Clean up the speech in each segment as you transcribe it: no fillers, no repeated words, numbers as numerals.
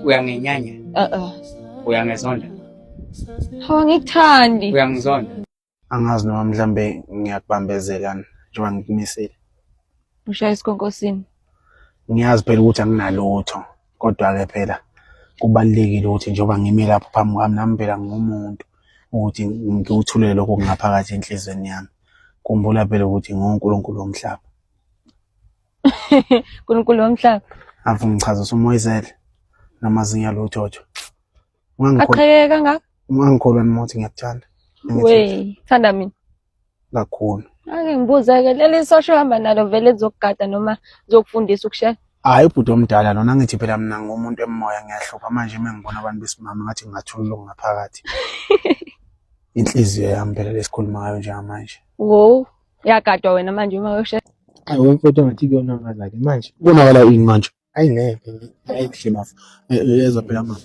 Uyangenyanya, uyangezonda, Awangikuthandi. uyangizonda. Angazi noma mhlambe ngiyakubambezelana njengoba ngikumisile. Ushaya isikhonkosini. Ngiyazi phela ukuthi anginalutho, kodwa-ke phela kubalulekile ukuthi njengoba ngime lapho phambi kwami nami phela ngumuntu ukuthi ngiwuthulele lokho kungaphakathi enhlizweni yami. Khumbula phela ukuthi nguNkulunkulu womhlaba. uNkulunkulu womhlaba. Afu ngichaza uMoyizele namazinyo aluthojo. Aqhekeke kangaka? Ungangikholwa noma ukuthi ngiyakuthanda. Wey, thanda mina. Kakhulu. Ake ngibuza-ke leli sosho hamba nalo vele lizokugada noma zokufundisa ukushaya. Hayi ubhuti omdala lona ngithi phela mina ngumuntu emoya ngiyahlupha manje mengibona abantu besimama ngathi ngingathulula ngaphakathi. Inhliziyo yami phela lesikhuluma ngayo njengamanje. Wo, yagadwa wena manje uma uyoshaya. Hayi wemfoto ngathi kuyonakala ke manje. Kubonakala ini manje? Hayi ngeke. Ayihle mafu. Yezwa phela mama.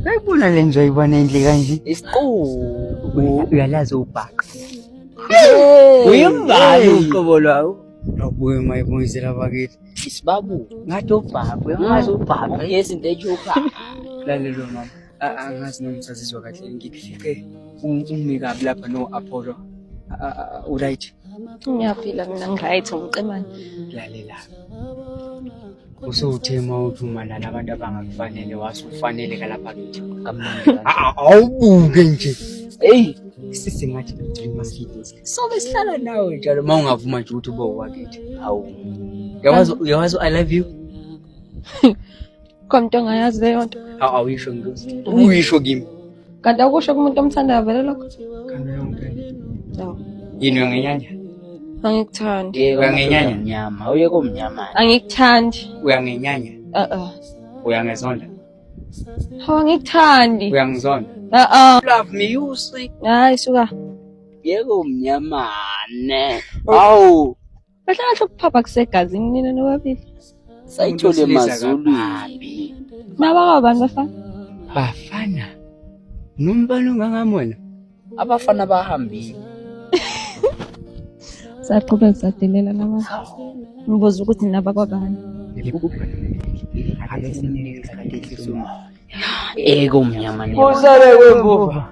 Ngayibona le nje ayibona enhle kanje. Isiqu. Uyalazi ubhaqa. Uyembali uqobo lwawo. Abuye mayibongisela bakithi. Isibabu. Ngathi ubhaqa, uyamazi ubhaqa. Yezinto ejupha. Lalelo mama. Angazi noma usazizwa kahle ngikufike umi kabi lapha no Apollo. Uright. Ngiyaphila mina ngi-right ngiqemane. Lalela. Usuthe mawuthuma nalabantu abangakufanele wasufanele kalapha kithi. Kamnandi. Awubuke nje. Hey, sisingathi ukuthi masikithi. Sobe sihlala nawe njalo mawungavuma nje ukuthi ubo wakithi. Hawu. Uyawazi I love you. Konto ngayazi leyo nto. Awuyisho ngithi. Uyisho kimi. Kanti akusho kumuntu omthandayo vele lokho? Kana yonke. No. Yini uyangenyanya? Angikuthandi. Yebo Uyangenyanya? mnyama. Uyeke umnyama. Angikuthandi. Uyangenyanya? Uyangezonda? Awangikuthandi. Uyangizonda? Love me you say. Hayi suka. Yeke umnyamane. Hawu. Bahlala ukuphapha kusegazini nina nobabili. Sayithole mazulu. Mabaka abantu bafana. Bafana. Nombalo ongangamona. Abafana bahambile. Saqhubeka sadelela laba. Ngibuza ukuthi naba kwabani. Yeke umnyamane. Usale kwembuva.